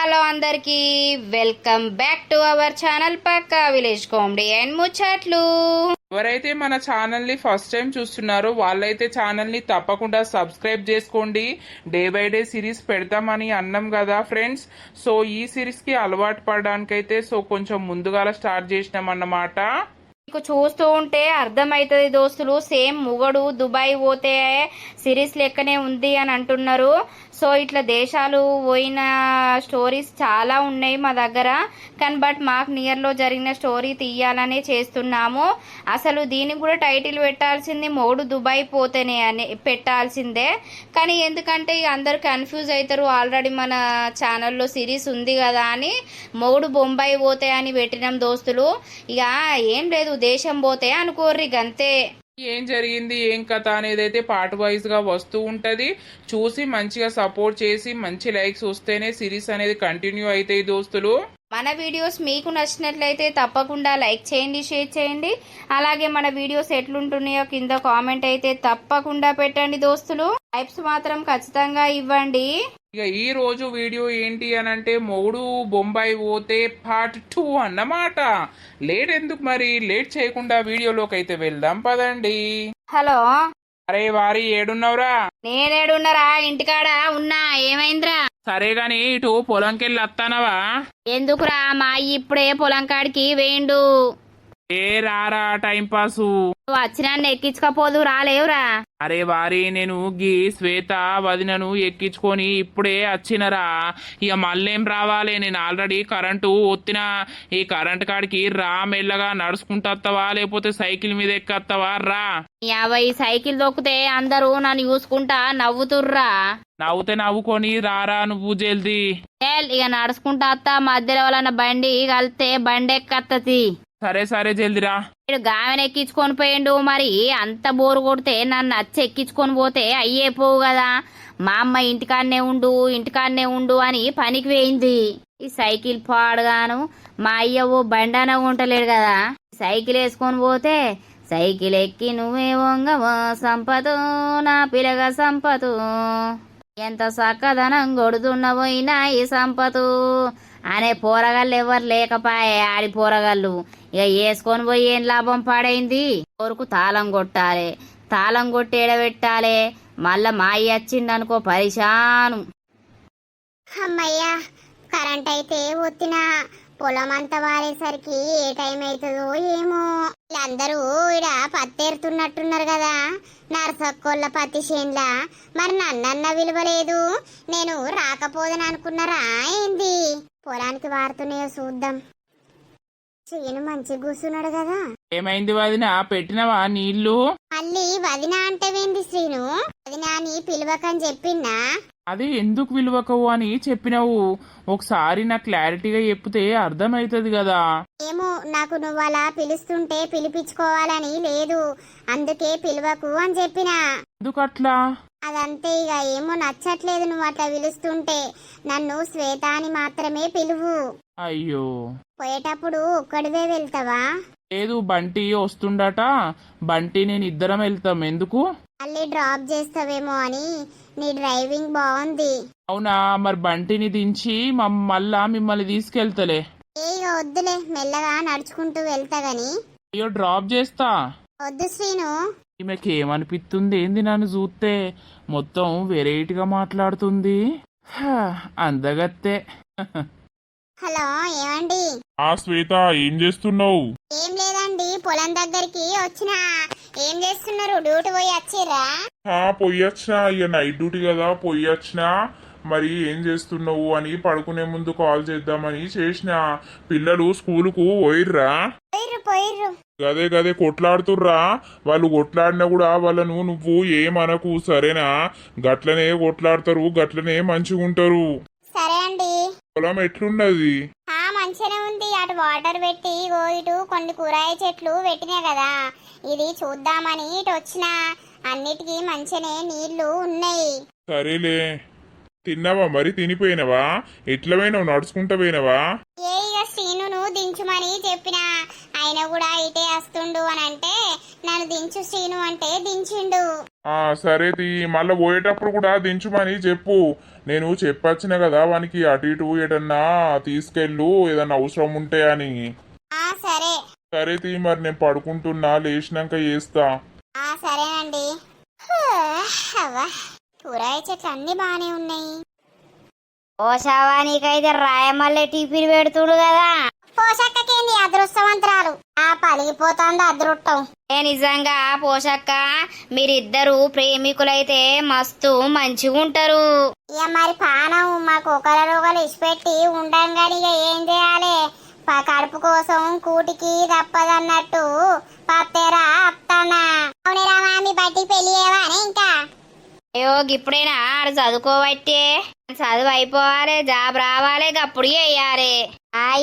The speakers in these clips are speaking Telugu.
హలో అందరికీ welcome back to our channel పక్కా విలేజ్ కామెడీ అండ్ ముచ్చట్లు. ఎవరైతే మన ఛానల్ ని ఫస్ట్ టైం చూస్తున్నారో వాళ్ళైతే ఛానల్ ని తప్పకుండా సబ్స్క్రైబ్ చేసుకోండి. డే బై డే సిరీస్ పెడతామని అన్నాం కదా ఫ్రెండ్స్. సో ఈ సిరీస్ కి అలవాటు పడడానికైతే కొంచెం ముందుగా స్టార్ట్ చేసినాం అన్నమాట. మీకు చూస్తూ ఉంటే అర్థమవుతుంది దోస్తులు, సేమ్ మొగడు దుబాయ్ పోతే సిరీస్ లెక్కనే ఉంది అని అంటున్నారు. సో ఇట్లా దేశాలు పోయిన స్టోరీస్ చాలా ఉన్నాయి మా దగ్గర, కానీ బట్ మాకు నియర్లో జరిగిన స్టోరీ తీయాలనే చేస్తున్నాము. అసలు దీనికి కూడా టైటిల్ పెట్టాల్సింది మొగుడు దుబాయ్ పోతేనే అని పెట్టాల్సిందే, కానీ ఎందుకంటే అందరు కన్ఫ్యూజ్ అవుతారు. ఆల్రెడీ మన ఛానల్లో సిరీస్ ఉంది కదా అని మొగుడు బొంబాయి పోతే అని పెట్టినాం దోస్తులు. ఇక ఏం లేదు, దేశం పోతే అనుకోర్రి గంతే. ఏం జరిగింది ఏం కథ అనేది అయితే పార్ట్ వైజ్ గా వస్తూ ఉంటది. చూసి మంచిగా సపోర్ట్ చేసి మంచి లైక్స్ వస్తేనే సిరీస్ అనేది కంటిన్యూ అవుతాయి దోస్తులు. మన వీడియోస్ మీకు నచ్చినట్లయితే తప్పకుండా లైక్ చేయండి, షేర్ చేయండి. అలాగే మన వీడియోస్ ఎట్లుంటున్నాయో కింద కామెంట్ అయితే తప్పకుండా పెట్టండి దోస్తులు. లైక్స్ మాత్రం ఖచ్చితంగా ఇవ్వండి. ఇక ఈ రోజు వీడియో ఏంటి అని అంటే మొగుడు బొంబాయి పోతే పార్ట్ 2 అన్నమాట. లేట్ ఎందుకు మరి, లేట్ చేయకుండా వీడియోలోకి అయితే వెళ్దాం పదండి. హలో, అరే వారి ఏడున్నావురా? నేనేడున్నారా? ఇంటికాడ ఉన్నా. ఏమైందిరా? సరే గాని ఇటు పొలంకెళ్ళి వస్తానవా? ఎందుకురా? మా అయ్య ఇప్పుడే పొలం కాడికి వేయండు. ఏ రారా టైం పాసు. వచ్చినా ఎక్కించకపోదు, రాలేవురా? అరే వారి నేను గీ శ్వేత వదినను ఎక్కించుకొని ఇప్పుడే వచ్చినరా. ఇక మళ్ళేం రావాలి, నేను ఆల్రెడీ కరెంటు ఒత్తిన. ఈ కరెంట్ కాడికి రా, మెల్లగా నడుచుకుంటావా లేకపోతే సైకిల్ మీద ఎక్కత్తవా? రా. యాభై సైకిల్ దొక్కితే అందరూ నన్ను చూసుకుంటా నవ్వుతుర్రా. నవ్వుతే నవ్వుకొని రారా నువ్వు జల్దీ. ఇక నడుచుకుంటా అత్త, మధ్యలో వాళ్ళ బండి కలితే బండి ఎక్కత్తది. సరే సరే జల్దిరా. గామెను ఎక్కించుకొని పోయిండు. మరి అంత బోరు కొడితే నన్ను వచ్చి ఎక్కించుకొని పోతే అయ్యే పోవు కదా. మా అమ్మ ఇంటికాన్నే ఉండు అని పనికి వేయింది. ఈ సైకిల్ పాడుగాను మా అయ్య ఓ బండాన ఉంటలేడు కదా. సైకిల్ వేసుకొని పోతే సైకిల్ ఎక్కి నువ్వే వంగవో సంపదు నా పిల్లగా సంపదు, ఎంత చక్కదనం కొడుతున్నపోయినా ఈ సంపతు అనే పోరగాళ్ళు ఎవరు లేకపాయే. ఆడి పోరగాళ్ళు ఇక వేసుకొని పోయి ఏం లాభం పాడైంది. కోరుకు తాళం కొట్టాలి, తాళం కొట్టి ఎడబెట్టాలి. మళ్ళా మా అయ్య వచ్చిందనుకో పరిశాను. అమ్మయ్యా, కరెంట్ అయితే ఒత్తిన. పొలం అంతా వారేసరికి ఏ టైం అవుతుందో ఏమో. వీళ్ళందరూ ఇడ పత్తేరుతున్నట్టున్నారు కదా, నరసక్కోళ్ళ పత్తి చేన్లా. మరి నన్నన్న విలువలేదు, నేను రాకపోదని అనుకున్నారా ఏంది? పొలానికి వారుతున్నాయో చూద్దాం. చేను మంచి కూర్చున్నాడు కదా. ఏమైంది వదిన, పెట్టినవా నీళ్లు? మళ్ళీ వదిన అంటే వేంది శ్రీను? వదిన అని పిలవకని చెప్పిన్నా. అది ఎందుకు విలువకవు అని చెప్పినావు? ఒకసారి నాకు క్లారిటీగా చెప్తే అర్థమైతుంది కదా. ఏమో, నాకు నువ్వు అలా పిలుస్తుంటే పిలిపించుకోవాలని లేదు, అందుకే పిలవకు అని చెప్పినా. ఎందుకట్లా? అదంతే ఇక, ఏమో నచ్చట్లేదు నువ్వు అట్లా పిలుస్తుంటే. నన్ను శ్వేత అని మాత్రమే పిలువు. అయ్యో, పోయేటప్పుడు ఒక్కడివే వెళ్తావా? లేదు, బంటి వస్తుండట. బంటి నేను ఇద్దరం వెళ్తాం. ఎందుకు? మళ్ళీ డ్రాప్ చేస్తావేమో అని. నీ డ్రైవింగ్ బాగుంది. అవునా? మరి బంటిని దించి మళ్ళా మిమ్మల్ని తీసుకెళ్తలే. ఏ వద్దులే, మెల్లగా నడుచుకుంటూ వెళ్తా గాని. అయ్యో, డ్రాప్ చేస్తా. వద్దు శ్రీను. ఈమెకి ఏమనిపిస్తుంది ఏంది నన్ను చూస్తే? మొత్తం వెరైటీగా మాట్లాడుతుంది. అందగత్తే. హలో, ఏమండి? శ్వేత, ఏం చేస్తున్నావు? ఏం లేదండి, పొలం దగ్గరికి వచ్చినా. ఏం చేస్తున్నారు? డ్యూటీ పోయి వచ్చిర్రా? పొయ్యొచ్చినా, ఇక నైట్ డ్యూటీ కదా, పొయ్యొచ్చినా. మరి ఏం చేస్తున్నావు అని పడుకునే ముందు కాల్ చేద్దామని చేసిన. పిల్లలు స్కూలుకు పోయిర్రా? పోయిర్రు. గదే కొట్లాడుతుర్రా. వాళ్ళు కొట్లాడినా కూడా వాళ్ళను నువ్వు ఏమనకు, సరేనా? గట్లనే కొట్లాడతారు, గట్లనే మంచిగుంటారు. సరే అండి. పొలం ఎట్లున్నది? మంచిగానే ఉంది. అటు వాటర్ పెట్టి ఇటు కొన్ని కూరాయ చెట్లు పెట్టినా కదా, ఇది చూద్దామని ఇటు వచ్చిన. అన్నిటికీ మంచిగానే నీళ్లు ఉన్నాయి. సరేలే. తిన్నావా మరి? తినిపోయినవా? ఎట్లా పోయినావు? నడుచుకుంటా పోయినవా? శ్రీనును దించుమని చెప్పిన, ఆయన కూడా ఇటే వస్తుండు అని అంటే నన్ను దించు శ్రీను అంటే దించిండు. సరే మళ్ళీ పోయేటప్పుడు కూడా దించుమని చెప్పు. నేను చెప్పొచ్చిన కదా వానికి అటు ఇటు ఎటన్నా తీసుకెళ్ళు ఏదన్నా అవసరం ఉంటే అని. సరే సరే మరి నేను పడుకుంటున్నా, లేచినాక చేస్తా. సరేనండి. అవ్వా కూరగాయ చెట్లు అన్ని బానే ఉన్నాయి. ఓ షావా నీకైతే రాయమల్లె టిఫిన్ పెడుతుడు కదా. పోషక్కకేంది అదృష్టవంతరాలు, పలిగిపోతాంది అదృష్టం. నిజంగా పోషక్క మీరిద్దరు ప్రేమికులైతే మస్తు మంచిగుంటారు. ఇక మరి పానం మాకు ఒకరు ఇచ్చిపెట్టి ఉండం గాని ఇక ఏం చేయాలి, కడుపు కోసం కూటికి తప్పదన్నట్టు పత్తేరా అత్తానా. అవునేరా మామి బట్టి పెళ్లి ఏవానే ఇంకా? అయ్యో ఇప్పుడైనా ఆడు చదువుకోబట్టే, చదువు అయిపోవాలి, జాబ్ రావాలి, అప్పుడు చెయ్యాలి.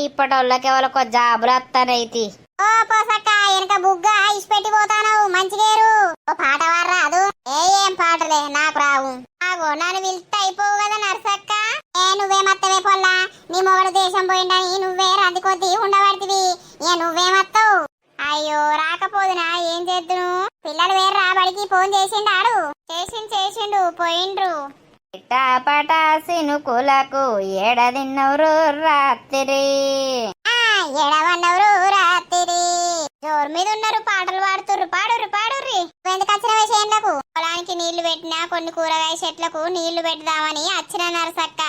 ఇప్పటి వాళ్ళకి జాబులు వస్తానైతి. ఓ పోసక్క వెనక బుగ్గ ఇచ్చిపెట్టి పోతాను మంచిగేరు. ఓ పాట వాడరాదు? ఏం పాటలే నాకు రావు. నన్ను పిలిస్తే అయిపోవు కదా నర్సక్క. నువ్వేమత్తవే పొల్లా, నీ మొగడు దేశం పోయిండని నువ్వే రంది కొద్ది ఉండబడితివి. నువ్వేమత్తావు? అయ్యో రాకపోదునా ఏం చేద్దును? పిల్లలు వేరు రాబడికి ఫోన్ చేసిండాడు. చేసిండు పోయిండ్రు. పటా సినుకులకు ఏడదిన్నవరు రాత్రి, ఎడవన్నవరు రాత్రి. జోరు మీద ఉన్నారు, పాటలు పాడుతుర్రు. పాడుర్రి. ఎందుకు వచ్చిన విషయంలకు? పొలానికి నీళ్లు పెట్టినా కొన్ని కూరగాయ చెట్లకు నీళ్లు పెడదామని వచ్చిన నరసక్క.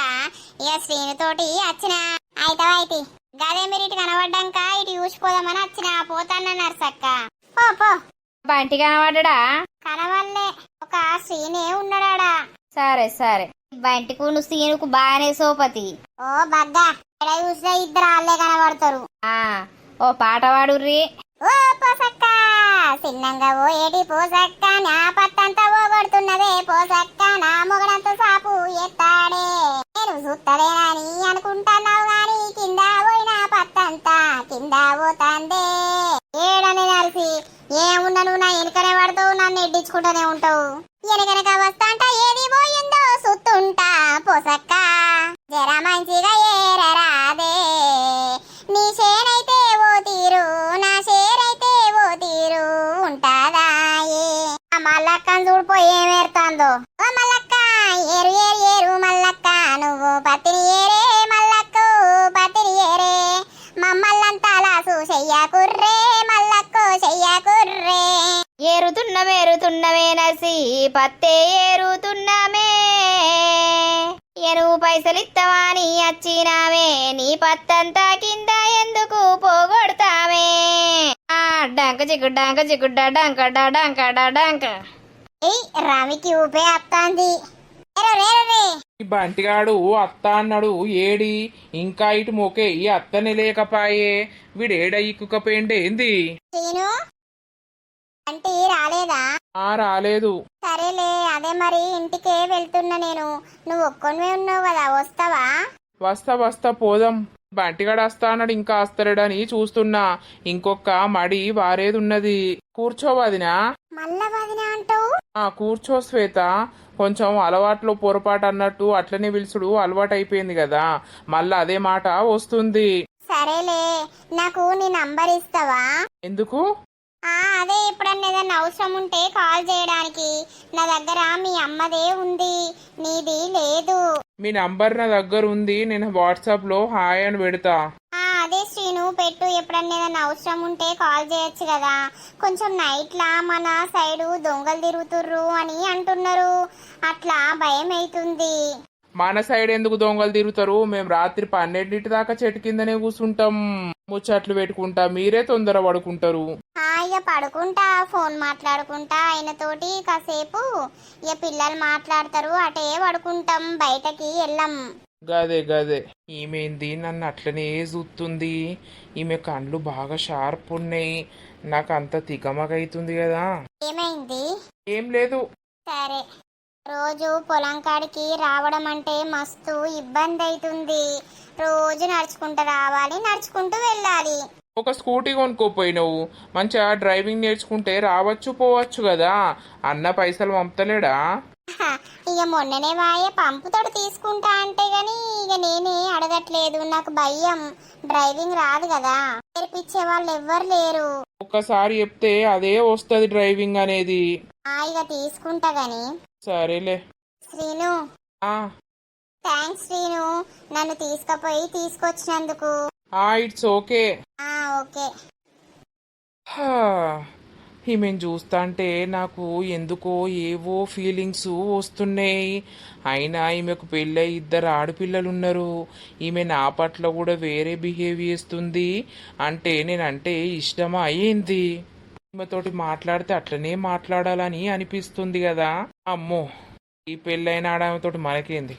ఇక శ్రీనుతోటి వచ్చిన అయితే గదే మీరు ఇటు కనబడ్డాక ఇటు చూసిపోదామని వచ్చిన. పోతాన్న నరసక్క. పో బంటి కనబడ్డా? కనవల్లే, ఒక శ్రీనే ఉన్నాడా. సరే బంటికు నువ్వు సీనుకు బాగానే సోపతి. ఓ బగ్గా ఎడ చూసినా ఇద్దరు వాళ్ళే కనబడతారు. ఓ పాట పాడుర్రి. ఓ పోసక్క చిన్నంగా ఓ ఏటి పోసక్క, నా పత్తంతా ఓగొడుతున్నదే పోసక్క, నా మొగడంతా సాపు ఎత్తాడే. నేను చూస్తాడేనని అనుకుంటున్నావు గాని కింద పోయిన పత్తంతా కింద పోతాందే. ఏడని నరిసి ఏమున్నా నువ్వు నా వెనకనే పడతావు, నన్ను ఎడ్డించుకుంటూనే ఉంటావు. వెనకనక వస్తాంట ఏది పోయిందో సుత్తుంటా పోసక్క, జర మంచిగా ఏరరాదే. నీ షేరైతే ఓ తీరు, నా షేరైతే ఓ తీరు ఉంటాదా? మల్లక్కని చూడిపోయి ఏమేరుతాందో. ఓ మల్లక్క ఏరు మల్లక్క, నువ్వు పత్తిని ఏరే మల్లక్కు పత్తిని ఏరే. మమ్మల్నంతా లాసు చెయ్యకుర్రే మల్లక్కు చెయ్యకుర్రే. ఏరుతున్నమే నసి పత్తే ఏరుతున్నమే, నువ్వు పైసలు ఇస్తావని వచ్చినామే, నీ పత్తంతా కింద ఎందుకు పోగొడతామే. డంక చిగుడ్డ డంక. రవికి ఊపే అత్తాంది. ఈ బంటిగాడు అత్త అన్నాడు ఏడి, ఇంకా ఇటు మొకే ఈ అత్తనే లేకపాయే. వీడేడ ఇక్కుకపోయిండేంది? అంటే రాలేదా? రాలేదు. సరేలే, అదే మరి ఇంటికే వెళ్తున్నా నేను. నువ్వు ఒక్కనివే ఉన్నావు కదా, వస్తావా? వస్తా పోదాం. బంటిగాడు వస్తా అన్నాడు, ఇంకా వస్తాడని చూస్తున్నా. ఇంకొక మడి వారేది ఉన్నది, కూర్చోవదినా. మళ్ళా వదినా అంటావు? కూర్చో శ్వేత. కొంచెం అలవాట్లో పొరపాటు అన్నట్టు అట్లనే పిలుచుడు అలవాటు అయిపోయింది కదా, మళ్ళా అదే మాట వస్తుంది. సరేలే, నాకు నీ నంబర్ ఇస్తావా? ఎందుకు? అదే ఎప్పుడన్నా ఏదన్నా అవసరం ఉంటే కాల్ చేయడానికి. నా దగ్గర మీ అమ్మదే ఉంది, నీది లేదు. మీ నంబర్ నా దగ్గర ఉంది, నేను వాట్సాప్ లో హాయ్ అని పెడతా. అదే శ్రీను పెట్టు, ఎప్పుడన్నా ఏదన్నా అవసరం ఉంటే కాల్ చేయొచ్చు కదా. కొంచెం నైట్ లా మన సైడు దొంగలు తిరుగుతుర్రు అని అంటున్నారు, అట్లా భయం అవుతుంది. మన సైడ్ ఎందుకు దొంగలు తిరుగుతారు? మేము రాత్రి 12 దాకా చెట్టు కిందనే కూర్చుంటాం, ముచ్చట్లు పెట్టుకుంటా. మీరే తొందర పడుకుంటారు. ఇక పడుకుంటా, ఫోన్ మాట్లాడుకుంటా ఆయనతోటి కాసేపు. ఇక పిల్లలు మాట్లాడతారు, అటే పడుకుంటాం, బయటకి వెళ్ళం. గదే ఈమెంది నన్ను అట్లనే చూస్తుంది. ఈమె కండ్లు బాగా షార్ప్ ఉన్నాయి, నాకు అంత తికమకైతుంది కదా. ఏమైంది? ఏం లేదు. సరే, రోజు పొలం కాడికి రావడం అంటే మస్తు ఇబ్బంది అవుతుంది. రోజు నడుచుకుంటూ రావాలి, నడుచుకుంటూ వెళ్ళాలి. ఒక స్కూటీ కొనుక్కోపోయినావు, మంచిగా డ్రైవింగ్ నేర్చుకుంటే రావచ్చు పోవచ్చు కదా. అన్న పైసలు పంపుతలేడా? ఇక మొన్ననే వాయే పంపుతాడు తీసుకుంటా అంటే గాని ఇక నేనే అడగట్లేదు, నాకు భయం, డ్రైవింగ్ రాదు కదా. నేర్పించే వాళ్ళు ఎవ్వరు లేరు. ఒక్కసారి చెప్తే అదే వస్తుంది డ్రైవింగ్ అనేది. ఇక తీసుకుంటా గాని. సరేలే. శ్రీను, ఆ థ్యాంక్స్ శ్రీను, నన్ను తీసుకుపోయి తీసుకొచ్చినందుకు. It's okay. ఓకే. ఈమెను చూస్తాంటే నాకు ఎందుకో ఏవో ఫీలింగ్స్ వస్తున్నాయి. అయినా ఈమెకు పెళ్ళై 2 ఆడపిల్లలు ఉన్నారు. ఈమె నా పట్ల కూడా వేరే బిహేవ్ చేస్తుంది. అంటే నేనంటే ఇష్టమా అయ్యింది. ఈమెతోటి మాట్లాడితే అట్లనే మాట్లాడాలని అనిపిస్తుంది కదా. అమ్మో, ఈ పెళ్ళైన ఆడమతోటి మనకేంది.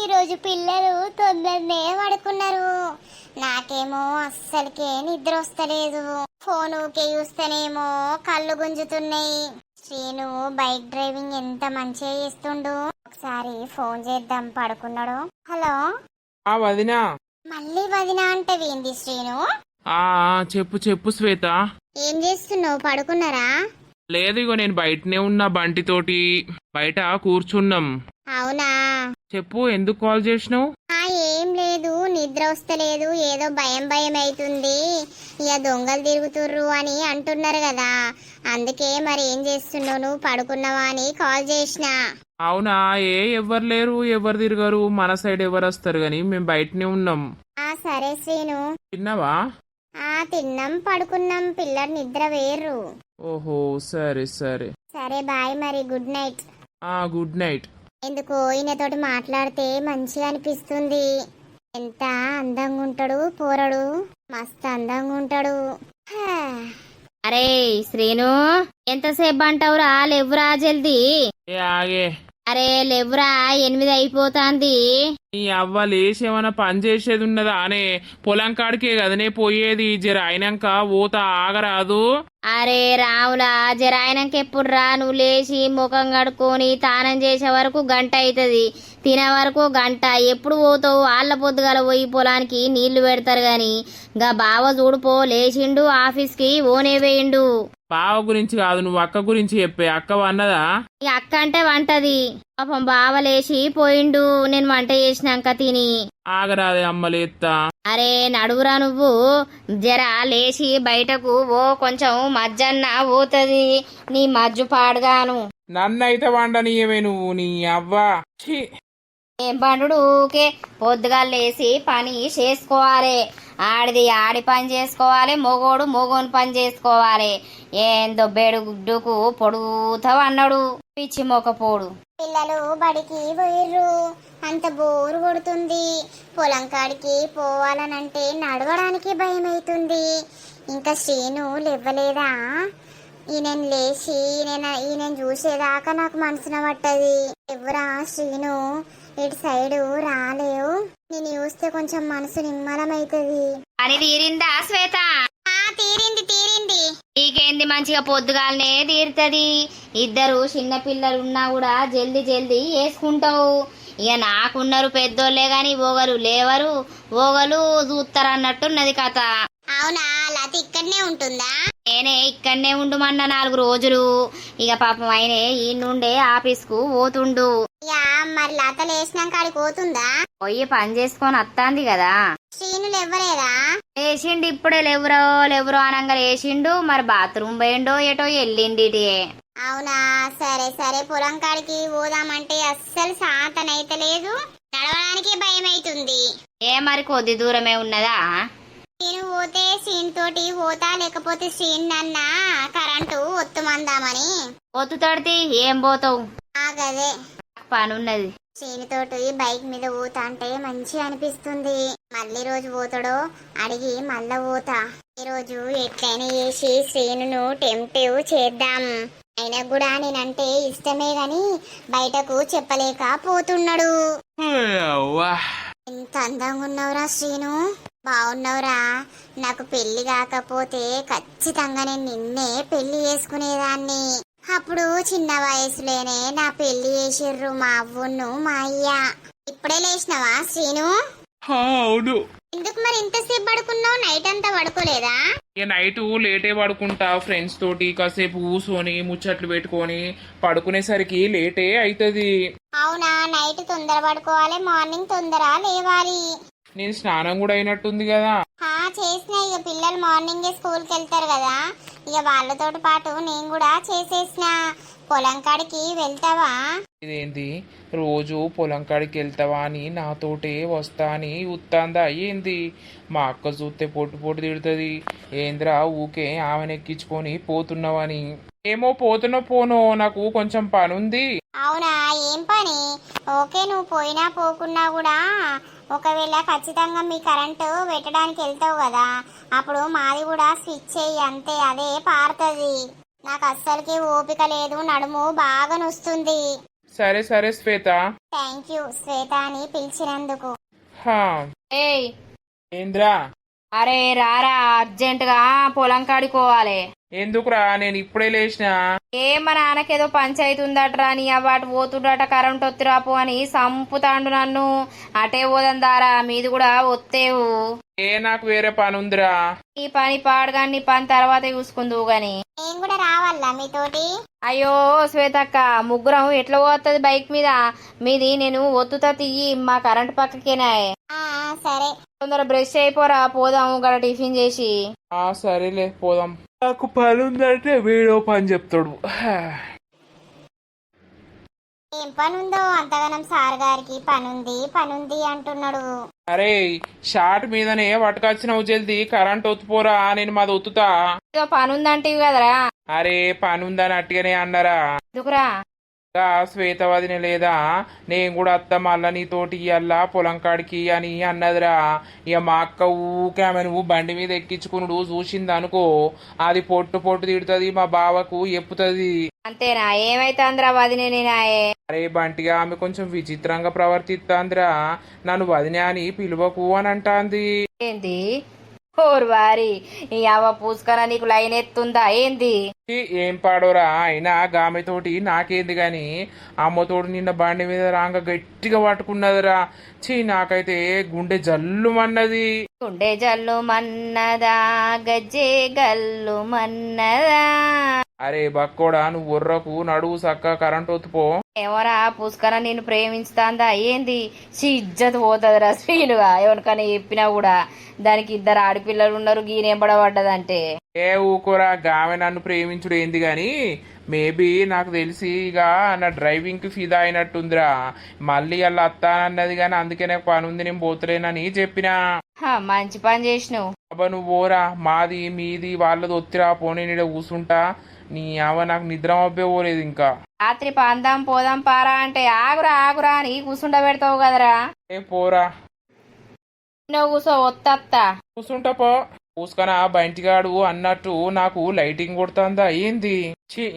ఈరోజు పిల్లలు తొందరనే పడుకున్నారు. నాకేమో అస్సలకే నిద్ర వస్తలేదు. ఫోన్ ఊకే చూస్తేనేమో కళ్ళు గుంజుతున్నాయి. శ్రీను బైక్ డ్రైవింగ్ ఎంత మంచిగా చేస్తుండు. ఒకసారి ఫోన్ చేద్దాం, పడుకున్నాడు. హలో వదినా. మళ్ళీ వదినా అంటే ఏంది శ్రీను? చెప్పు చెప్పు శ్వేత. ఏం చేస్తున్నావు, పడుకున్నారా? లేదు, ఇగో నేను బయటనే ఉన్నా, బంటితోటి బయట కూర్చున్నాం. అవునా? చెప్పు, ఎందుకు కాల్ చేసినావు? ఏం లేదు, నిద్ర వస్తలేదు, ఏదో భయం భయం అవుతుంది. ఇక దొంగలు తిరుగుతుర్రు అని అంటున్నారు కదా, అందుకే మరి ఏం చేస్తున్నావు, నువ్వు పడుకున్నావా అని కాల్ చేసిన. అవునా? ఎవరు లేరు, ఎవరు తిరగరు, మన సైడ్ ఎవరు వస్తారు గాని మేము బయటనే ఉన్నాం. సరే శ్రీను. తిన్నావా? తిన్నాం, పడుకున్నాం, పిల్లలు నిద్ర వేర్రు. ఓహో, సరే సరే. సరే బాయ్ మరి, గుడ్ నైట్. Good night. ఎందుకో ఈయనతోటి మాట్లాడితే మంచిగా అనిపిస్తుంది. ఎంత అందంగా ఉంటాడు పోరడు, మస్తు అందంగా ఉంటాడు. అరే శ్రీను, ఎంతసేపు అంటావురా? లేవురా జల్దీ. ఆగే. అరే లేవురా, 8 అయిపోతాంది. నీ అవ్వ లేచి ఏమైనా పని చేసేది ఉన్నదా అనే? పొలం కాడికే కదనే పోయేది, జర అయినాక పోతా, ఆగరాదు. అరే రావులా, జరాయనంక ఎప్పుడురా? నువ్వు లేచి ముఖం కడుక్కొని తానం చేసే వరకు గంట అవుతుంది, తినే వరకు గంట. ఎప్పుడు పోతావు? వాళ్ళ పొద్దుగల పోయి పొలానికి నీళ్లు పెడతారు గాని గా బావ చూడుపో, లేచిండు, ఆఫీస్కి ఓనే వేయిండు. బావ గురించి కాదు, నువ్వు అక్క గురించి చెప్పే. అక్క అన్నదా? ఇక అక్క అంటే వంటది. పాపం బావ లేచి పోయిండు, నేను వంట చేసినాక తిని. ఆగరాదే అమ్మలేత్తా. అరే నడువురా నువ్వు, జర లేచి బయటకు ఓ, కొంచెం మజ్జన్న పోతుంది, నీ మజ్జు పాడుగాను. నన్నైతే వండనీయమే నువ్వు, నీ అవ్వ. ఏం పండు ఊకే పొద్దుగా లేచి పని చేసుకోవాలి. ఆడిది ఆడి పని చేసుకోవాలి, మొగోడు మొగోని పని చేసుకోవాలి. ఏందో బెడు గుడ్డుకు పొడుగుతావు అన్నాడు పిచ్చి మొక్కపోడు. పిల్లలు బడికి పోయిర్రు, అంత బోరు కొడుతుంది. పొలం కాడికి పోవాలనంటే నడవడానికి భయం అవుతుంది. ఇంకా శ్రీను లేవలేదా? ఈయన లేచి ఈయన చూసేదాకా నాకు మనసున పట్టది. ఎవరా శ్రీను, ఇటు సైడు రాలేవు, నేను చూస్తే కొంచెం మనసు నిమ్మలమైతుంది. అని తీరిందా శ్వేత? తీరింది తీరింది. నీకేంది, మంచిగా పొద్దుగాలనే తీరుతుంది. 2 చిన్న పిల్లలున్నా కూడా జల్దీ జల్దీ వేసుకుంటావు. ఇక నాకున్నారు పెద్దోళ్లే గాని ఓగలు లేవరు, ఓగలు చూస్తారు అన్నట్టున్నది కథ. అవునా? లత ఇక్కడనే ఉంటుందా? నేనే ఇక్కడనే ఉండుమన్నా 4 రోజులు. ఇక పాపం ఆయనే ఈ నుండే ఆఫీస్కు పోతుండు. మరి లత లేచినాక ఆడికి పోతుందా? పోయి పని చేసుకొని వస్తాంది కదా. శ్రీను లేవలేదా? లేచిండు, ఇప్పుడే లేవురో అనంగా లేచిండు. మరి బాత్రూమ్ పోయిండో ఏటో వెళ్ళిండి. అవునా? సరే సరే, పొలం కాడికి పోదామంటే అస్సలు సాతనైతే లేదు, నడవడానికి భయం అవుతుంది. మరి కొద్ది దూరమే ఉన్నదా? నేను పోతే సీన్ తోటి పోతా, లేకపోతే సీన్ నన్న కరెంటు ఒత్తుమందామని. ఒత్తుతడితే ఏం పోతావు? గదే పనున్నది. సీన్ తోటి బైక్ మీద పోతా అంటే మంచిగా అనిపిస్తుంది. మళ్ళీ రోజు పోతాడో అడిగి మళ్ళా పోతా. ఈ రోజు ఎట్లయినా చేసి శ్రీను టెంప్టివ్ చేద్దాం. అయినా కూడా నేనంటే ఇష్టమే గాని బయటకు చెప్పలేకపోతున్నాడు. ఎంత అందంగా ఉన్నావురా శ్రీను, బాగున్నావురా. నాకు పెళ్లి కాకపోతే ఖచ్చితంగా నేను నిన్నే పెళ్లి చేసుకునేదాన్ని. అప్పుడు చిన్న వయసులోనే నా పెళ్లి చేసిర్రు మా అవ్వును మా అయ్య. ఇప్పుడే లేచినావా శ్రీను? అవును. ఎందుకు మరి ఇంతసేపు పడుకున్నావు? నైట్ అంతా పడుకోలేదా? ఇక నైట్ లేటే పడుకుంటా, ఫ్రెండ్స్ తోటి కాసేపు కూర్చొని ముచ్చట్లు పెట్టుకొని పడుకునేసరికి లేటే అవుతుంది. అవునా? నైట్ తొందర పడుకోవాలి, మార్నింగ్ తొందర లేవాలి. నేను స్నానం కూడా అయినట్టుంది కదా. చేసిన ఇక పిల్లలు మార్నింగే స్కూల్కి వెళ్తారు కదా, ఇక వాళ్ళతో పాటు నేను కూడా చేసేసిన. పొలం కాడికి వెళ్తావా? ఇదేంది రోజు పొలం కాడికి వెళ్తావా అని నాతోటే వస్తా అని ఉత్తాందా ఏంది? మా అక్క చూస్తే పొట్టు పొట్టు తిడుతుంది. ఏంద్రా ఊకే ఆమెను ఎక్కించుకొని పోతున్నావని. ఏమో పోతున్నా పోను, నాకు కొంచెం పని ఉంది. అవునా, ఏం పని? ఓకే, నువ్వు పోయినా పోకున్నా కూడా ఒకవేళ ఖచ్చితంగా మీ కరెంటు పెట్టడానికి వెళ్తావు కదా, అప్పుడు మాది కూడా స్విచ్ చేయి అంతే, అదే పారుతుంది. నాకు అస్సలకి ఓపిక లేదు, నడుము బాగా నొస్తుంది. సరే సరే శ్వేత. థ్యాంక్ యూ శ్వేత అని పిలిచినందుకు. హా ఏయ్ ఏంద్రా? అరే రారా, అర్జెంటుగా పొలం కాడికోవాలి. ఎందుకురా? నేను ఇప్పుడే లేచిన. మా నాన్నకేదో పంచాయతీ ఉందట్రా, నీ అవాటు పోతుండట, కరెంట్ ఒత్తిరాపు అని సంపుతాండు నన్ను. అటే పోదందారా, మీది కూడా ఒత్తేవు. నాకు వేరే పని ఉందిరా. ఈ పని పాడగా నీ పని తర్వాత చూసుకుందువు గాని. నేను కూడా రావాలా మీతోటి? అయ్యో శ్వేతక్క, ముగ్గురం ఎట్లా పోతుంది బైక్ మీద? మీది నేను ఒత్తుతా తీయి, మా కరెంట్ పక్కకేనాయే. సరే, తొందర బ్రష్ అయిపోరా, పోదాము గడ టిఫిన్ చేసి. సరేలే పోదాం. నాకు పని ఉందంటే వీడో పని చెప్తాడు. ఏం పని ఉందో అంతగానం సార్ గారికి? పనుంది అంటున్నాడు. అరే షార్ట్ మీదనే పట్టుకొచ్చినావు, జల్దీ కరెంట్ ఒత్తుపోరా, నేను మాది ఒత్తుతా. ఏదో పని ఉందంటే కదరా. అరే పని ఉందని అట్టిగానే అన్నారా? ఎందుకురా? శ్వేత వదిన లేదా, నేను కూడా అత్త మళ్ళా నీతోటి ఇయ్యల్లా పొలం కాడికి అని అన్నదిరా. ఇక మా అక్క ఊకే ఆమె నువ్వు బండి మీద ఎక్కించుకున్నాడు చూసింది అనుకో, అది పొట్టు పొట్టు తిడుతుంది, మా బావకు ఎప్పుతుంది. అంతేనా? ఏమైతే అందరా వదినే నేనాయే. అరే బంటిగా ఆమె కొంచెం విచిత్రంగా ప్రవర్తిస్తాందిరా, నన్ను వదిన అని పిలువకు అని అంటాంది. ఏంది? ఓర్ వారి, ఈ అవ్వ పూసుకరా నీకు లైన్ ఎత్తుందా ఏంది? ఏం పాడోరా, అయినా గామెతోటి నాకేంది గాని అమ్మతోటి నిన్న బండి మీద రాంగ గట్టిగా పట్టుకున్నదిరా. నాకైతే గుండె జల్లుమన్నది. గుండె జల్లు మన్నదా, గజ్జే గల్లు మన్నదా. అరే బక్కోడా, నువ్వు ఉర్రకు నడువు సక్క కరెంట్ ఒత్తుపో. ఏమోరా పూసుకరా నిన్ను ప్రేమించుతాందా ఏంది? ఇజ్జత్ పోతుందిరా శ్రీలుగా, ఎవరికైనా చెప్పినా కూడా. దానికి ఇద్దరు ఆడపిల్లలు ఉన్నారు, గీనెంబడబడ్డదంటే. ఏ ఊకోరా, గామె నన్ను ప్రేమించుడు ఏంది గాని, మేబీ నాకు తెలిసి ఇక నా డ్రైవింగ్ కి ఫిదా అయినట్టుందిరా. మళ్ళీ అలా అత్తానన్నది గాని అందుకే నాకు పని ఉంది, నేను పోతలేనని చెప్పినా. మంచి పని చేసినావు. అబ్బా నువ్వు పోరా, మాది మీది వాళ్ళది ఒత్తిరా, పోనీ నీడ కూసుంటా. నీ అవ్వ నాకు నిద్ర అబ్బే పోలేదు ఇంకా. రాత్రి పందాం పోదాం పారా అంటే ఆగురా ఆగురా అని కూసుండ పెడతావు కదరా. ఏ పోరా, నువ్వు కూసో, ఒత్తత్తా. కూసుంటా పో. పూసుకనా బయటిగాడు అన్నట్టు నాకు లైటింగ్ కొడుతుందా ఏంది?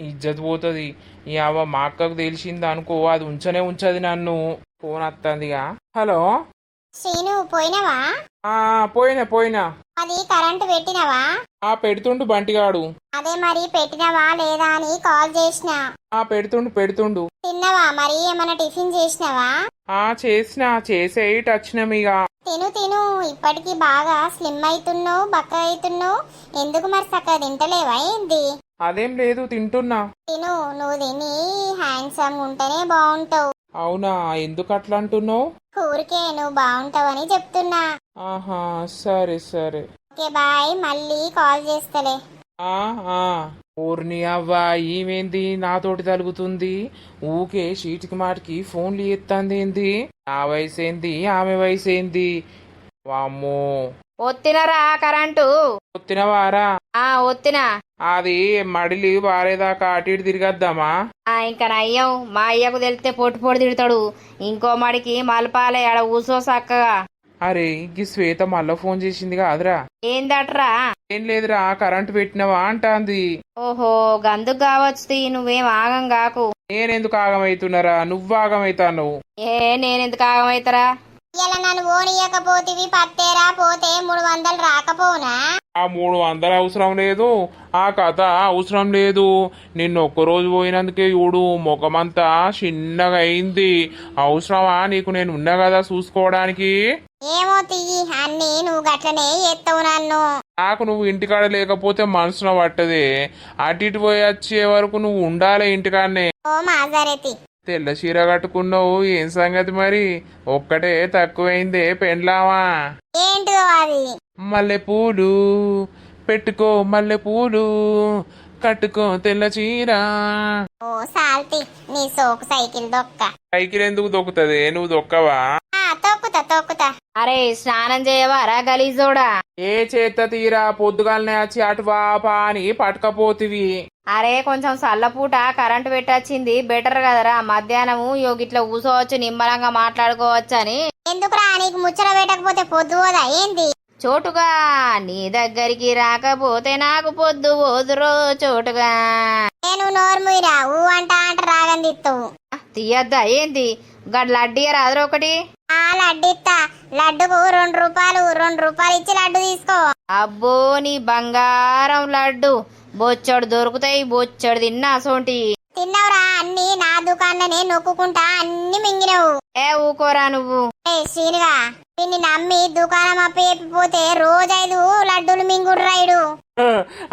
ఇజ్జత్ పోతుంది. ఈ అవ్వ మా అక్కకు తెలిసింది అనుకో, అది ఉంచది నన్ను. ఫోన్ వస్తుందిగా. హలో శ్రీను, పోయినవా? పోయినా. అది కరెంటు పెట్టినవా? పెడుతుండు బంటిగాడు. అదే మరి పెట్టినవా లేదా అని కాల్ చేసిన. పెడుతుండు. తిన్నవా మరి? ఏమన్నా టిఫిన్ చేసినవా? చేసేయి వచ్చినామిగా. తిను, ఇప్పటికి బాగా స్లిమ్ అవుతున్నావు, బక్క అవుతున్నావు. ఎందుకు మరి చక్కగా తింటలేవా ఏంది? అదేం లేదు, తింటున్నా. నువ్వు తిని హ్యాండ్సమ్ ఉంటేనే బాగుంటావు. అవునా? ఎందుకు అట్లా అంటున్నావు? ఊరికే నువ్వు బాగుంటావని చెప్తున్నా. ఆహా సరే. ఓకే బాయ్, మళ్ళీ కాల్ చేస్తలే. ఊర్ని అవ్వ ఈమెంది నాతోటి తలుగుతుంది? ఊకే చీటికి మాటికి ఫోన్లు ఎత్తాంది ఏంది? నా వయసు ఏంది, ఆమె వయసు ఏంది? వామ్మో. ఒత్తినరా కరెంటు? ఒత్తినవారా? ఒత్తినా. అది మడిలి వారేదాకా అటు ఇటు తిరిగద్దామా? ఇంకా నయ్యం, మా అయ్యకు తెలితే పొట్టు తిడతాడు. ఇంకో మడికి మలపాలే, ఆడ కూసో సక్కగా. అరే ఈ శ్వేత మళ్ళా ఫోన్ చేసింది కాదురా. ఏందట్రా? ఏం లేదురా, కరెంట్ పెట్టినవా అంటాంది. ఓహో గందుకు కావచ్చు, నువ్వేం ఆగం కాకు. నేనెందుకు ఆగమైతున్నారా? నువ్వు ఆగమైతాను. నేనెందుకు ఆగమైతారా? ఇలా నన్ను ఓనియకపోతివి, పత్తేరా పోతే 300 రాకపోనా? ఆ 300 అవసరం లేదు, ఆ కథ అవసరం లేదు. నిన్న ఒక్కరోజు పోయినందుకే చూడు ముఖమంతా చిన్నగా అయింది. అవసరమా నీకు? నేను ఉన్నా కదా చూసుకోవడానికి. ఏమో తియ్యి, అన్ని నువ్వు గట్లనే ఎత్తవు నన్ను. నాకు నువ్వు ఇంటికాడ లేకపోతే మనసున పట్టదే. అటు ఇటు పోయి వచ్చే వరకు నువ్వు ఉండాలి ఇంటికాడనే. ఓ మాజారేతి, తెల్ల చీర కట్టుకున్నావు, ఏం సంగతి మరి? ఒక్కటే తక్కువైందే పెండ్లామా? ఏంటో అది? మల్లె పూలు పెట్టుకో, మల్లె పూలు కట్టుకో, తెల్ల చీర. ఓ సాల్తి నీ సోకు సైకిల్ దొక్క. సైకిల్ ఎందుకు దొక్కుతుంది? నువ్వు దొక్కవా? తొక్కుతా. అరే స్నానం చేయవారా గలీజోడా? ఏ చేత తీరా, పొద్దుగాలనే వచ్చి అటు వాపా అని పట్టుకపోతివి. అరే కొంచెం సల్లపూట కరెంటు పెట్టొచ్చింది బెటర్ కదరా, మధ్యాహ్నము యోగిట్లా కూసోవచ్చు, నిమ్మలంగా మాట్లాడుకోవచ్చు అని. ఎందుకురా నీకు ముచ్చట పెట్టకపోతే పొద్దు పోదా ఏంది? చోటుగా నీ దగ్గరికి రాకపోతే నాకు పొద్దు పోదురో చోటుగా. నేను నోర్ముయిరా ఊ అంట రాగందిత్తవు. తీయద్దా ఏంది? గడ్ లడ్డీయ రాదురు ఒకటి. ఆ లడ్డిత్తా. లడ్డుకు 2 రూపాయలు. 2 రూపాయలు ఇచ్చి లడ్డు తీసుకో. అబ్బో నీ బంగారం లడ్డు, బొచ్చడు దొరుకుతాయి, బొచ్చడు తిన్నా సోంటి. తిన్నావురా అన్ని నా దుకాణాన్ని నొక్కుంటా అన్ని మింగినవు. ఏ ఊకోరా నువ్వు. శ్రీనిగా దీన్ని నమ్మి దుకాణం అప్పయిపోతే రోజు 5 లడ్డూలు మింగుడ్రాయుడు.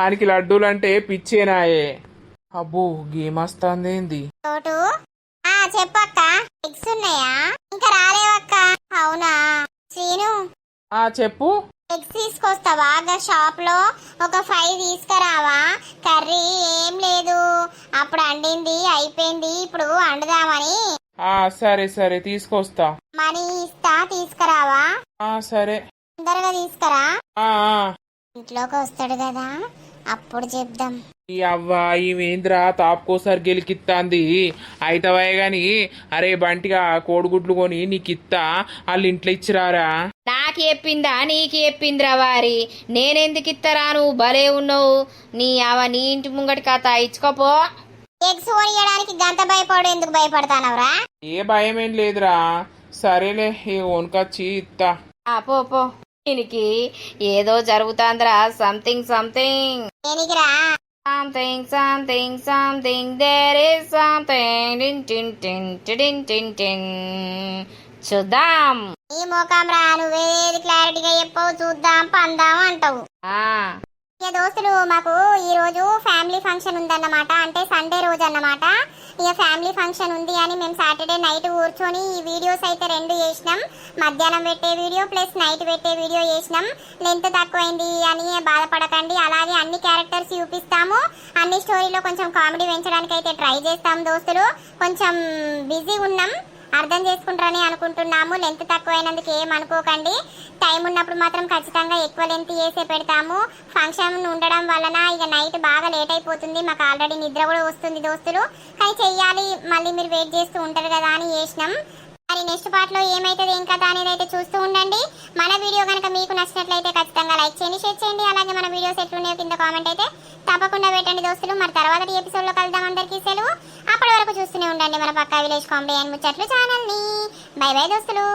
ఆయనకి లడ్డూలు అంటే పిచ్చేనాయే. అబ్బో గేమొస్తాందేంది? చోటు చెప్పక్క. ఎగ్స్ ఉన్నాయా? ఇంకా రాలేవక్క. అవునా శ్రీను? చెప్పు. ఎగ్స్ తీసుకొస్తావా? షాప్ లో ఒక 5 తీసుకురావా? కర్రీ ఏం లేదు, అప్పుడు అండింది అయిపోయింది, ఇప్పుడు వండుదామని. సరే సరే తీసుకొస్తా. మనీ ఇస్తా, తీసుకురావా? సరే తొందరగా తీసుకురా. ఆ ఇంట్లోకి వస్తాడు కదా అప్పుడు చెప్దాం. ఈ అవ్వ ఈమెంద్రా తాపుకోసారి గెలికిత్తాంది. అయితవే గాని అరే బంటిగా కోడిగుడ్లు కొని నీకిత్తా, వాళ్ళు ఇంట్లో ఇచ్చిరారా. నాకు చెప్పిందా నీకు చెప్పిందిరా వారి? నేనెందుకు ఇత్తరా, నువ్వు భలే ఉన్నావు. నీ నీ ఇంటి ముంగటి కథ ఇచ్చుకోపో. ఎగ్స్ కొనియడానికి గంత భయపడు, ఎందుకు భయపడతానవరా? ఏ భయం ఏం లేదురా. సరేలే వనకొచ్చి ఇత్తా. పో పో. దీనికి ఏదో జరుగుతాందిరా, సంథింగ్ సంథింగ్. దేనికిరా? Something something something there is something. చూద్దాం. ఈ మోకాం రా, నువ్వేది క్లారిటీగా చెప్పవు, చూద్దాం పందాం అంటావు. ఇక దోస్తులు మాకు ఈ రోజు ఫ్యామిలీ ఫంక్షన్ ఉందన్నమాట, అంటే సండే రోజు అన్నమాట. ఇక ఫ్యామిలీ ఫంక్షన్ ఉంది అని మేము సాటర్డే నైట్ కూర్చొని ఈ వీడియోస్ అయితే 2 చేసినాం. మధ్యాహ్నం పెట్టే వీడియో ప్లస్ నైట్ పెట్టే వీడియో చేసినాం. లెంత్ తక్కువైంది అని బాధపడకండి, అలాగే అన్ని క్యారెక్టర్స్ చూపిస్తాము. అన్ని స్టోరీలో కొంచెం కామెడీ పెంచడానికి అయితే ట్రై చేస్తాం దోస్తులు. కొంచెం బిజీ ఉన్నాం, అర్థం చేసుకుంటారని అనుకుంటున్నాము. లెంత్ తక్కువైనందుకు ఏం అనుకోకండి. టైం ఉన్నప్పుడు మాత్రం ఖచ్చితంగా ఎక్కువ లెంత్ చేసే పెడతాము. ఫంక్షన్ ఉండడం వలన ఇక నైట్ బాగా లేట్ అయిపోతుంది, మాకు ఆల్రెడీ నిద్ర కూడా వస్తుంది దోస్తులు. కానీ చెయ్యాలి, మళ్ళీ మీరు వెయిట్ చేస్తూ ఉంటారు కదా అని చేసినాం. మరి నెక్స్ట్ పార్ట్ లో ఏమైతుంది ఏం కదా అనేది అయితే చూస్తూ ఉండండి. మన వీడియో కనుక మీకు నచ్చినట్లయితే ఖచ్చితంగా లైక్ చేయండి, షేర్ చేయండి. అలాగే మన వీడియోస్ ఎట్లున్నాయో కింద కామెంట్ అయితే తప్పకుండా పెట్టండి దోస్తులు. మరి తర్వాత ఎపిసోడ్ లో కలుద్దాం. అందరికీ సెలవు. అప్పటి వరకు చూస్తూనే ఉండండి మన పక్కా విలేజ్ కామెడీ అండ్ ముచ్చట్లు ఛానల్ ని. బై బై దోస్తులు.